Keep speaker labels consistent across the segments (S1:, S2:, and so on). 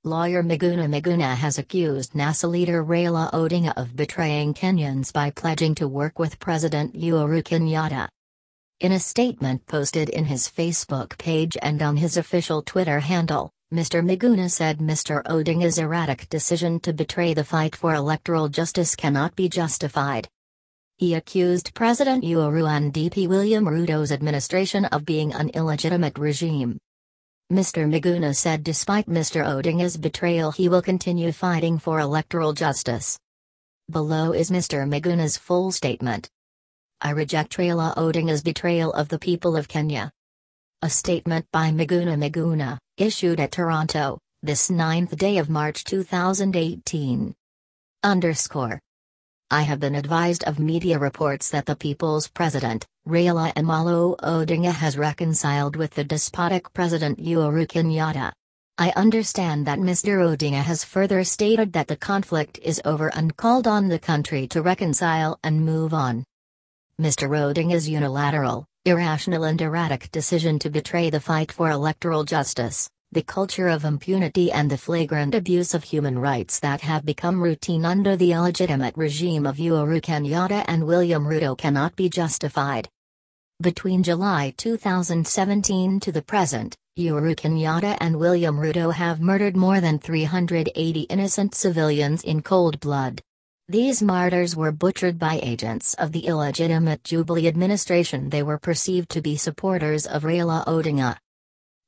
S1: Lawyer Miguna Miguna has accused NASA leader Raila Odinga of betraying Kenyans by pledging to work with President Uhuru Kenyatta. In a statement posted in his Facebook page and on his official Twitter handle, Mr Miguna said Mr Odinga's erratic decision to betray the fight for electoral justice cannot be justified. He accused President Uhuru and DP William Ruto's administration of being an illegitimate regime. Mr Miguna said despite Mr Odinga's betrayal he will continue fighting for electoral justice. Below is Mr Miguna's full statement. I reject Raila Odinga's betrayal of the people of Kenya. A statement by Miguna Miguna, issued at Toronto, this 9th day of March 2018. I have been advised of media reports that the people's president, Raila Amolo Odinga, has reconciled with the despotic President Uhuru Kenyatta. I understand that Mr Odinga has further stated that the conflict is over and called on the country to reconcile and move on. Mr Odinga's unilateral, irrational and erratic decision to betray the fight for electoral justice, the culture of impunity and the flagrant abuse of human rights that have become routine under the illegitimate regime of Uhuru Kenyatta and William Ruto cannot be justified. Between July 2017 to the present, Uhuru Kenyatta and William Ruto have murdered more than 380 innocent civilians in cold blood. These martyrs were butchered by agents of the illegitimate Jubilee administration. They were perceived to be supporters of Raila Odinga.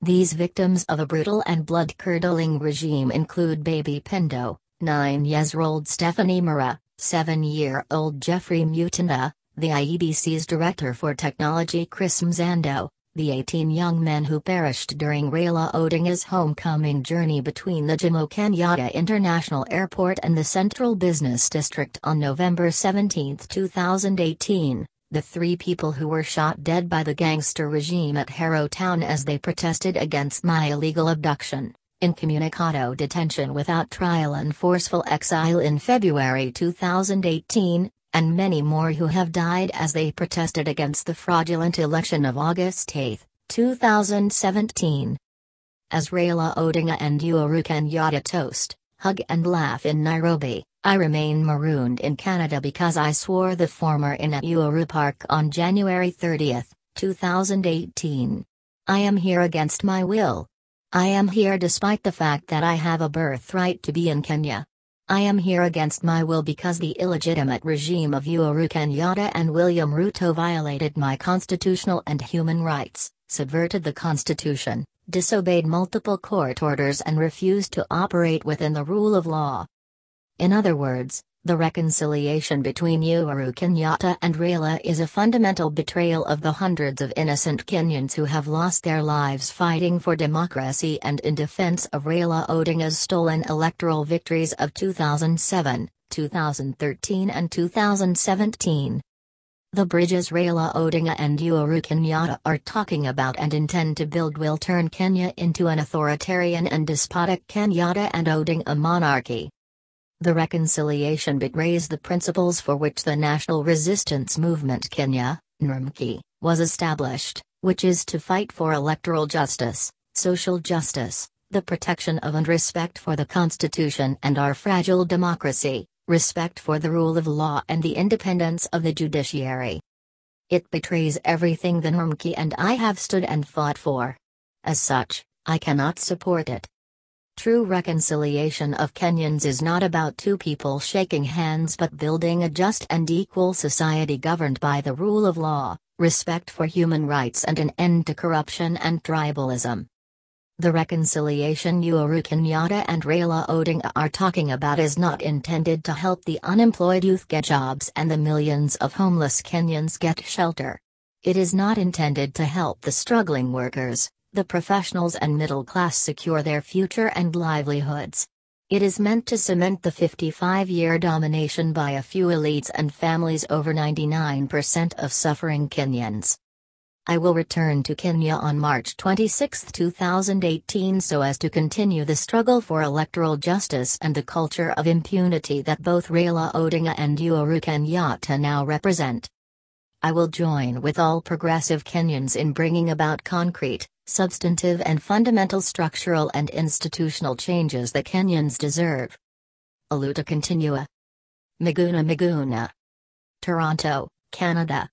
S1: These victims of a brutal and blood-curdling regime include baby Pendo, 9-year-old Stephanie Mura, 7-year-old Jeffrey Mutinda, the IEBC's Director for Technology Chris Mzando, the 18 young men who perished during Raila Odinga's homecoming journey between the Jomo Kenyatta International Airport and the Central Business District on November 17, 2018. The 3 people who were shot dead by the gangster regime at Harrow Town as they protested against my illegal abduction, incommunicado detention without trial and forceful exile in February 2018, and many more who have died as they protested against the fraudulent election of August 8, 2017. As Raila Odinga and Uhuru Kenyatta toast, hug and laugh in Nairobi, I remain marooned in Canada because I swore the former in at Uhuru Park on January 30, 2018. I am here against my will. I am here despite the fact that I have a birthright to be in Kenya. I am here against my will because the illegitimate regime of Uhuru Kenyatta and William Ruto violated my constitutional and human rights, subverted the constitution, disobeyed multiple court orders and refused to operate within the rule of law. In other words, the reconciliation between Uhuru Kenyatta and Raila is a fundamental betrayal of the hundreds of innocent Kenyans who have lost their lives fighting for democracy and in defense of Raila Odinga's stolen electoral victories of 2007, 2013 and 2017. The bridges Raila Odinga and Uhuru Kenyatta are talking about and intend to build will turn Kenya into an authoritarian and despotic Kenyatta and Odinga monarchy. The reconciliation betrays the principles for which the National Resistance Movement Kenya, NRMK, was established, which is to fight for electoral justice, social justice, the protection of and respect for the Constitution and our fragile democracy, respect for the rule of law and the independence of the judiciary. It betrays everything the NRMK and I have stood and fought for. As such, I cannot support it. True reconciliation of Kenyans is not about 2 people shaking hands but building a just and equal society governed by the rule of law, respect for human rights and an end to corruption and tribalism. The reconciliation Uhuru Kenyatta and Raila Odinga are talking about is not intended to help the unemployed youth get jobs and the millions of homeless Kenyans get shelter. It is not intended to help the struggling workers, the professionals and middle class secure their future and livelihoods. It is meant to cement the 55-year domination by a few elites and families over 99% of suffering Kenyans. I will return to Kenya on March 26, 2018 so as to continue the struggle for electoral justice and the culture of impunity that both Raila Odinga and Uhuru Kenyatta now represent. I will join with all progressive Kenyans in bringing about concrete, substantive and fundamental structural and institutional changes that Kenyans deserve. Aluta continua. Miguna Miguna. Toronto, Canada.